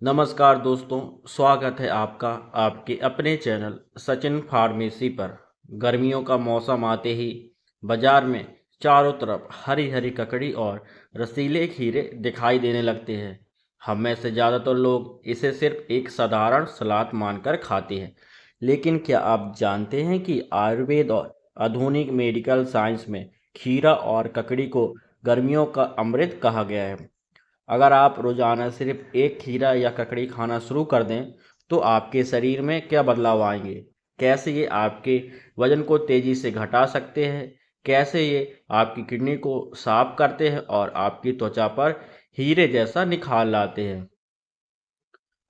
नमस्कार दोस्तों, स्वागत है आपका आपके अपने चैनल सचिन फार्मेसी पर। गर्मियों का मौसम आते ही बाजार में चारों तरफ हरी हरी ककड़ी और रसीले खीरे दिखाई देने लगते हैं। हम में से ज़्यादातर लोग इसे सिर्फ एक साधारण सलाद मानकर खाते हैं, लेकिन क्या आप जानते हैं कि आयुर्वेद और आधुनिक मेडिकल साइंस में खीरा और ककड़ी को गर्मियों का अमृत कहा गया है। अगर आप रोज़ाना सिर्फ एक खीरा या ककड़ी खाना शुरू कर दें तो आपके शरीर में क्या बदलाव आएंगे, कैसे ये आपके वजन को तेज़ी से घटा सकते हैं, कैसे ये आपकी किडनी को साफ करते हैं और आपकी त्वचा पर हीरे जैसा निखार लाते हैं।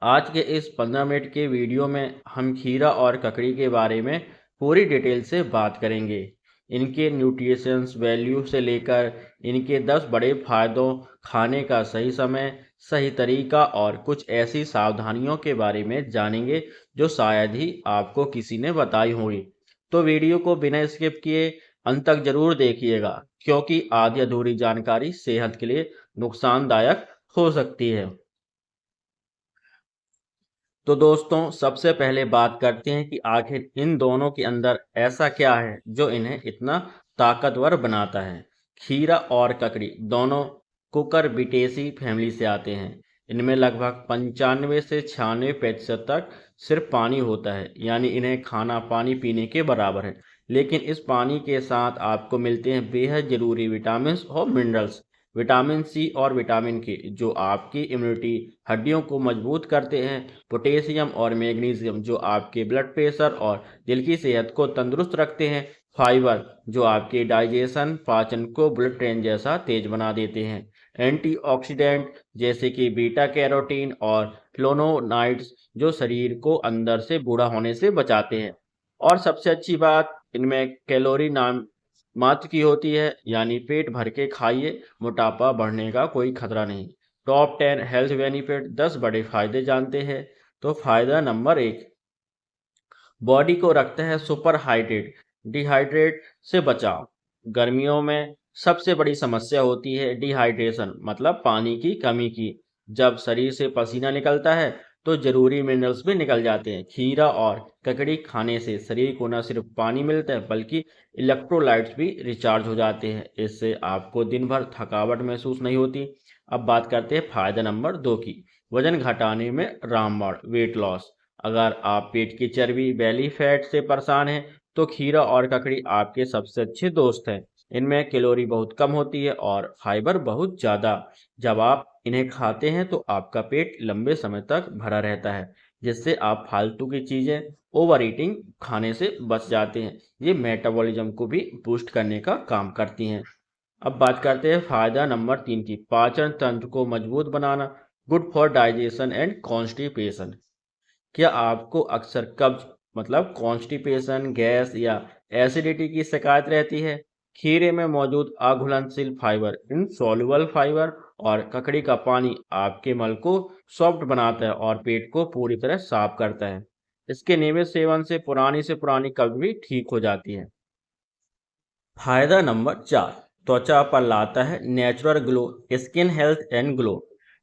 आज के इस 15 मिनट के वीडियो में हम खीरा और ककड़ी के बारे में पूरी डिटेल से बात करेंगे। इनके न्यूट्रिशंस वैल्यू से लेकर इनके 10 बड़े फायदों, खाने का सही समय, सही तरीका और कुछ ऐसी सावधानियों के बारे में जानेंगे जो शायद ही आपको किसी ने बताई होगी। तो वीडियो को बिना स्किप किए अंत तक जरूर देखिएगा, क्योंकि आधी अधूरी जानकारी सेहत के लिए नुकसानदायक हो सकती है। तो दोस्तों, सबसे पहले बात करते हैं कि आखिर इन दोनों के अंदर ऐसा क्या है जो इन्हें इतना ताकतवर बनाता है। खीरा और ककड़ी दोनों कुकुरबिटेसी फैमिली से आते हैं। इनमें लगभग 95 से 96% तक सिर्फ पानी होता है, यानी इन्हें खाना पानी पीने के बराबर है। लेकिन इस पानी के साथ आपको मिलते हैं बेहद जरूरी विटामिन और मिनरल्स। विटामिन सी और विटामिन के जो आपकी इम्यूनिटी, हड्डियों को मजबूत करते हैं। पोटेशियम और मैग्नीशियम जो आपके ब्लड प्रेशर और दिल की सेहत को तंदुरुस्त रखते हैं। फाइबर जो आपके डाइजेशन, पाचन को बुलेट ट्रेन जैसा तेज बना देते हैं। एंटीऑक्सीडेंट जैसे कि बीटा कैरोटीन और फ्लोनोनाइड्स जो शरीर को अंदर से बूढ़ा होने से बचाते हैं। और सबसे अच्छी बात, इनमें कैलोरी नाम मात्र की होती है, यानी पेट भर के खाइए, मोटापा बढ़ने का कोई खतरा नहीं। टॉप 10 हेल्थ बेनिफिट, 10 बड़े फायदे जानते हैं। तो फायदा नंबर 1, बॉडी को रखता है सुपर हाइड्रेट, डिहाइड्रेट से बचाव। गर्मियों में सबसे बड़ी समस्या होती है डिहाइड्रेशन, मतलब पानी की कमी की। जब शरीर से पसीना निकलता है तो जरूरी मिनरल्स भी निकल जाते हैं। खीरा और ककड़ी खाने से शरीर को न सिर्फ पानी मिलता है बल्कि इलेक्ट्रोलाइट्स भी रिचार्ज हो जाते हैं। इससे आपको दिन भर थकावट महसूस नहीं होती। अब बात करते हैं फायदा नंबर 2 की, वजन घटाने में रामबाण, वेट लॉस। अगर आप पेट की चर्बी, बेली फैट से परेशान हैं तो खीरा और ककड़ी आपके सबसे अच्छे दोस्त हैं। इनमें कैलोरी बहुत कम होती है और फाइबर बहुत ज़्यादा। जब आप इन्हें खाते हैं तो आपका पेट लंबे समय तक भरा रहता है, जिससे आप फालतू की चीज़ें, ओवर ईटिंग खाने से बच जाते हैं। ये मेटाबॉलिज्म को भी बूस्ट करने का काम करती हैं। अब बात करते हैं फायदा नंबर 3 की, पाचन तंत्र को मजबूत बनाना, good for digestion and constipation. क्या आपको अक्सर कब्ज, मतलब कॉन्स्टिपेशन, गैस या एसिडिटी की शिकायत रहती है? खीरे में मौजूद अघुलनशील फाइबर, इनसॉल्युबल फाइबर और ककड़ी का पानी आपके मल को सॉफ्ट बनाता है और पेट को पूरी तरह साफ करता है। इसके नियमित सेवन से पुरानी कब्ज भी ठीक हो जाती है। फायदा नंबर 4, त्वचा पर लाता है natural glow, skin health and glow.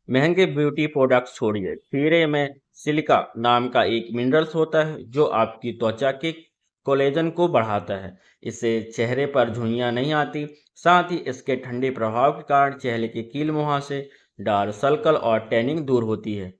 महंगे ब्यूटी प्रोडक्ट्स छोड़िए, खीरे में सिलिका नाम का एक मिनरल्स होता है जो आपकी त्वचा के कोलेजन को बढ़ाता है। इससे चेहरे पर झुर्रियां नहीं आती। साथ ही इसके ठंडे प्रभाव के कारण चेहरे के कील मुहासे, डार्क सर्कल और टैनिंग दूर होती है।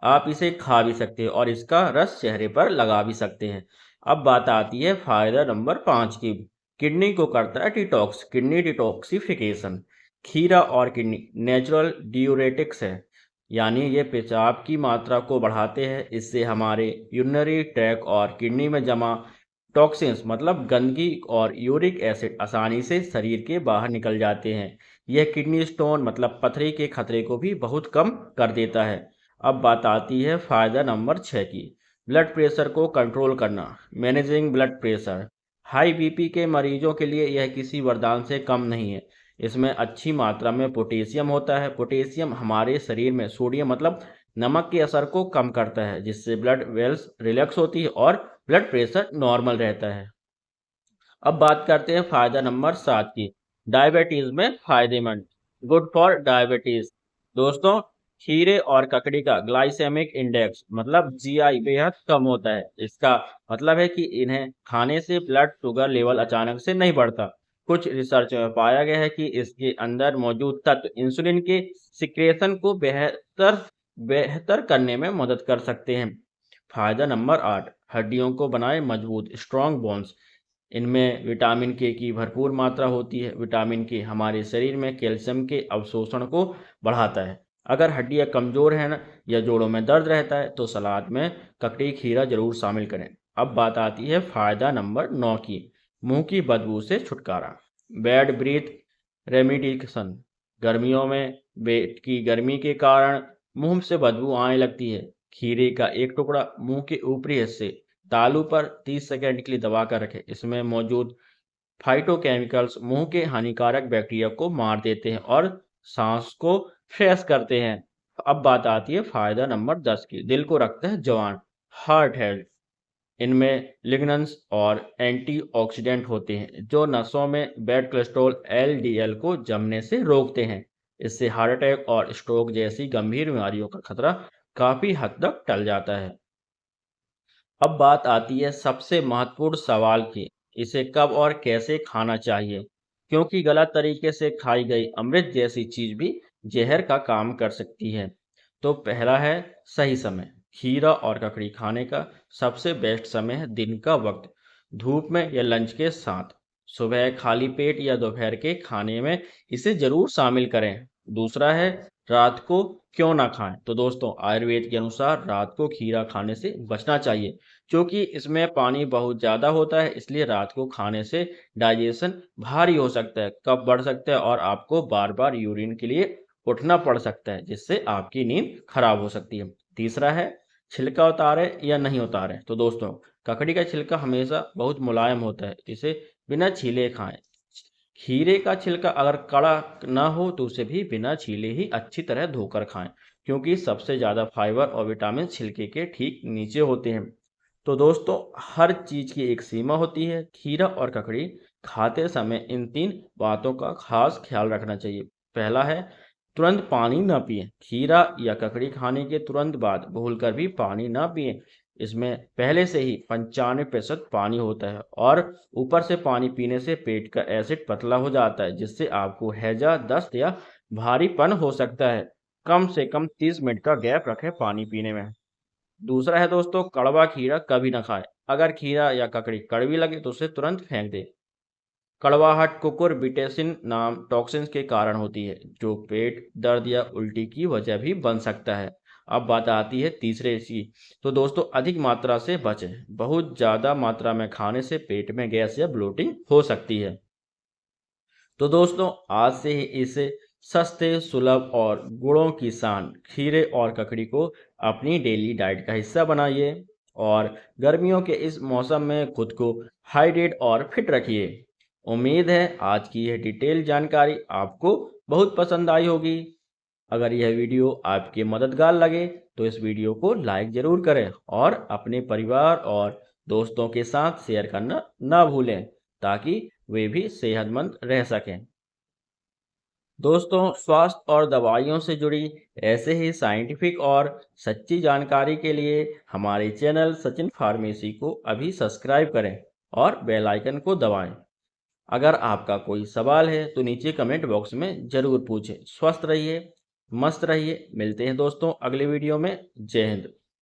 आप इसे खा भी सकते हैं और इसका रस चेहरे पर लगा भी सकते हैं। अब बात आती है फायदा नंबर 5 की, किडनी को करता है डिटॉक्स, किडनी डिटॉक्सिफिकेशन। खीरा और किडनी नेचुरल डियूरेटिक्स है, यानी ये पेशाब की मात्रा को बढ़ाते हैं। इससे हमारे यूरिनरी ट्रैक और किडनी में जमा टॉक्सिन्स, मतलब गंदगी और यूरिक एसिड आसानी से शरीर के बाहर निकल जाते हैं। यह किडनी स्टोन, मतलब पथरी के खतरे को भी बहुत कम कर देता है। अब बात आती है फायदा नंबर 6 की, ब्लड प्रेशर को कंट्रोल करना, managing blood pressure. High BP के मरीजों के लिए यह किसी वरदान से कम नहीं है। इसमें अच्छी मात्रा में पोटेशियम होता है। पोटेशियम हमारे शरीर में सोडियम, मतलब नमक के असर को कम करता है, जिससे ब्लड वेल्स रिलैक्स होती है और ब्लड प्रेशर नॉर्मल रहता है। अब बात करते हैं फायदा नंबर 7 की, डायबिटीज में फायदेमंद, गुड फॉर डायबिटीज। दोस्तों, खीरे और ककड़ी का ग्लाइसेमिक इंडेक्स मतलब जीआई बेहद कम होता है। इसका मतलब है कि इन्हें खाने से ब्लड शुगर लेवल अचानक से नहीं बढ़ता। कुछ रिसर्च में पाया गया है कि इसके अंदर मौजूद तत्व इंसुलिन के सिक्रेशन को बेहतर बेहतर करने में मदद कर सकते हैं। फायदा नंबर 8, हड्डियों को बनाए मजबूत, स्ट्रॉन्ग बोन्स। इनमें विटामिन के की भरपूर मात्रा होती है। विटामिन के हमारे शरीर में कैल्शियम के अवशोषण को बढ़ाता है। अगर हड्डियां कमजोर हैं ना या जोड़ों में दर्द रहता है तो सलाद में ककड़ी खीरा जरूर शामिल करें। अब बात आती है फायदा नंबर 9 की, मुंह की बदबू से छुटकारा। Bad breath remediation. गर्मियों में पेट की गर्मी के कारण मुंह से बदबू आने लगती है। खीरे का एक टुकड़ा मुंह के ऊपरी हिस्से तालू पर 30 सेकंड के लिए दबा कर रखें। इसमें मौजूद फाइटोकेमिकल्स मुंह के हानिकारक बैक्टीरिया को मार देते हैं और सांस को फ्रेश करते हैं। अब बात आती है फायदा नंबर 10 की, दिल को रखते हैं जवान, हार्ट हेल्थ। इनमें लिग्नन्स और एंटीऑक्सीडेंट होते हैं जो नसों में बैड कोलेस्ट्रॉल एलडीएल को जमने से रोकते हैं। इससे हार्ट अटैक और स्ट्रोक जैसी गंभीर बीमारियों का खतरा काफी हद तक टल जाता है। अब बात आती है सबसे महत्वपूर्ण सवाल की, इसे कब और कैसे खाना चाहिए, क्योंकि गलत तरीके से खाई गई अमृत जैसी चीज भी जहर का काम कर सकती है। तो पहला है सही समय। खीरा और ककड़ी खाने का सबसे बेस्ट समय है दिन का वक्त, धूप में या लंच के साथ। सुबह खाली पेट या दोपहर के खाने में इसे जरूर शामिल करें। दूसरा है रात को क्यों ना खाएं। तो दोस्तों आयुर्वेद के अनुसार रात को खीरा खाने से बचना चाहिए, क्योंकि इसमें पानी बहुत ज़्यादा होता है। इसलिए रात को खाने से डाइजेशन भारी हो सकता है, कफ बढ़ सकता है और आपको बार बार यूरिन के लिए उठना पड़ सकता है, जिससे आपकी नींद खराब हो सकती है। तीसरा है छिलका उतारे या नहीं उतारे। तो दोस्तों ककड़ी का छिलका हमेशा बहुत मुलायम होता है, इसे बिना छीले खाएं। खीरे का छिलका अगर कड़ा ना हो तो उसे भी बिना छीले ही अच्छी तरह धोकर खाएं, क्योंकि सबसे ज़्यादा फाइबर और विटामिन छिलके के ठीक नीचे होते हैं। तो दोस्तों हर चीज़ की एक सीमा होती है। खीरा और ककड़ी खाते समय इन 3 बातों का खास ख्याल रखना चाहिए। पहला है तुरंत पानी ना पिएं। खीरा या ककड़ी खाने के तुरंत बाद भूलकर भी पानी ना पिएं। इसमें पहले से ही 95% पानी होता है और ऊपर से पानी पीने से पेट का एसिड पतला हो जाता है, जिससे आपको हैजा, दस्त या भारीपन हो सकता है। कम से कम 30 मिनट का गैप रखें पानी पीने में। दूसरा है दोस्तों कड़वा खीरा कभी ना खाएं। अगर खीरा या ककड़ी कड़वी लगे तो उसे तुरंत फेंक दें। कड़वाहट कुकुरबिटेसिन नाम टॉक्सिन्स के कारण होती है, जो पेट दर्द या उल्टी की वजह भी बन सकता है। अब बात आती है तीसरे की। तो दोस्तों अधिक मात्रा से बचें। बहुत ज़्यादा मात्रा में खाने से पेट में गैस या ब्लोटिंग हो सकती है। तो दोस्तों आज से ही इसे सस्ते, सुलभ और गुणों की शान खीरे और ककड़ी को अपनी डेली डाइट का हिस्सा बनाइए और गर्मियों के इस मौसम में खुद को हाइड्रेट और फिट रखिए। उम्मीद है आज की यह डिटेल जानकारी आपको बहुत पसंद आई होगी। अगर यह वीडियो आपके मददगार लगे तो इस वीडियो को लाइक ज़रूर करें और अपने परिवार और दोस्तों के साथ शेयर करना ना भूलें, ताकि वे भी सेहतमंद रह सकें। दोस्तों स्वास्थ्य और दवाइयों से जुड़ी ऐसे ही साइंटिफिक और सच्ची जानकारी के लिए हमारे चैनल सचिन फार्मेसी को अभी सब्सक्राइब करें और बेल आइकन को दबाएं। अगर आपका कोई सवाल है तो नीचे कमेंट बॉक्स में ज़रूर पूछें। स्वस्थ रहिए, मस्त रहिए। मिलते हैं दोस्तों अगले वीडियो में। जय हिंद।